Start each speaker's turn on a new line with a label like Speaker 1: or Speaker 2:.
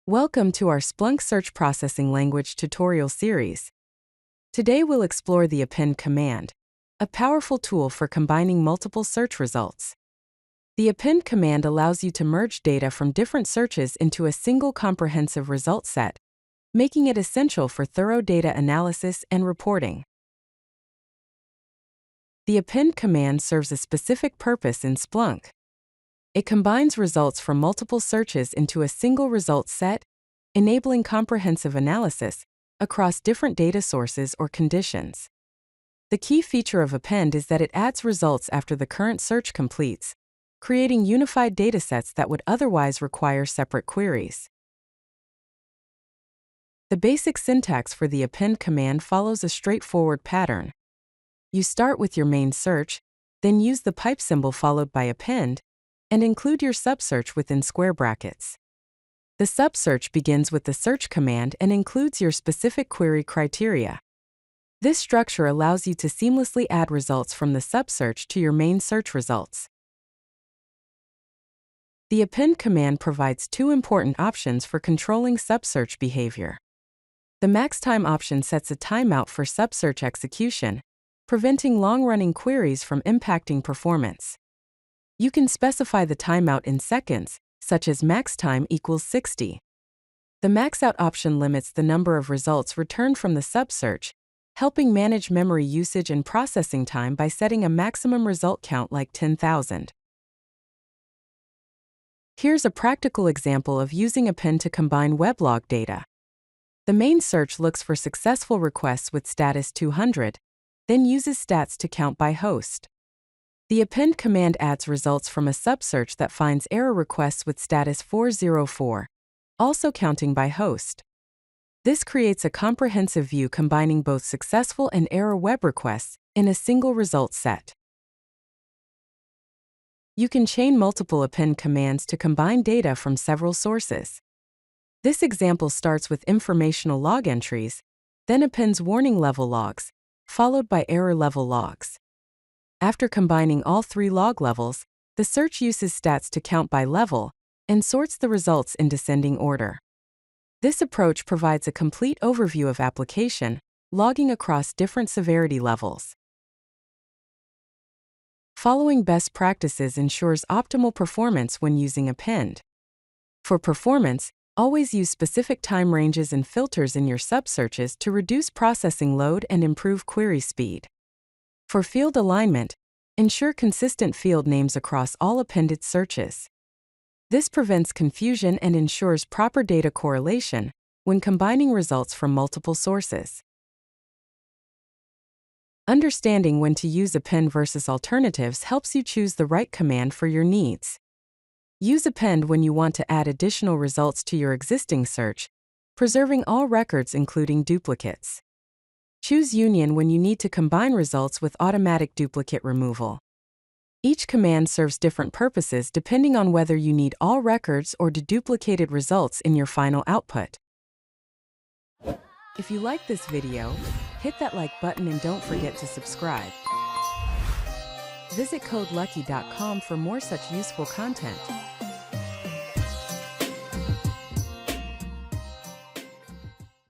Speaker 1: Welcome to our Splunk Search Processing Language tutorial series. Today we'll explore the append command, a powerful tool for combining multiple search results. The append command allows you to merge data from different searches into a single comprehensive result set, making it essential for thorough data analysis and reporting. The append command serves a specific purpose in Splunk. It combines results from multiple searches into a single result set, enabling comprehensive analysis across different data sources or conditions. The key feature of append is that it adds results after the current search completes, creating unified datasets that would otherwise require separate queries. The basic syntax for the append command follows a straightforward pattern. You start with your main search, then use the pipe symbol followed by append, and include your subsearch within square brackets. The subsearch begins with the search command and includes your specific query criteria. This structure allows you to seamlessly add results from the subsearch to your main search results. The append command provides two important options for controlling subsearch behavior. The maxtime option sets a timeout for subsearch execution, preventing long-running queries from impacting performance. You can specify the timeout in seconds, such as maxtime equals 60. The maxout option limits the number of results returned from the subsearch, helping manage memory usage and processing time by setting a maximum result count like 10,000. Here's a practical example of using append to combine weblog data. The main search looks for successful requests with status 200, then uses stats to count by host. The append command adds results from a subsearch that finds error requests with status 404, also counting by host. This creates a comprehensive view combining both successful and error web requests in a single result set. You can chain multiple append commands to combine data from several sources. This example starts with informational log entries, then appends warning level logs, followed by error level logs. After combining all three log levels, the search uses stats to count by level and sorts the results in descending order. This approach provides a complete overview of application, logging across different severity levels. Following best practices ensures optimal performance when using append. For performance, always use specific time ranges and filters in your subsearches to reduce processing load and improve query speed. For field alignment, ensure consistent field names across all appended searches. This prevents confusion and ensures proper data correlation when combining results from multiple sources. Understanding when to use append versus alternatives helps you choose the right command for your needs. Use append when you want to add additional results to your existing search, preserving all records including duplicates. Choose union when you need to combine results with automatic duplicate removal. Each command serves different purposes depending on whether you need all records or deduplicated results in your final output. If you like this video, hit that like button and don't forget to subscribe. Visit CodeLucky.com for more such useful content.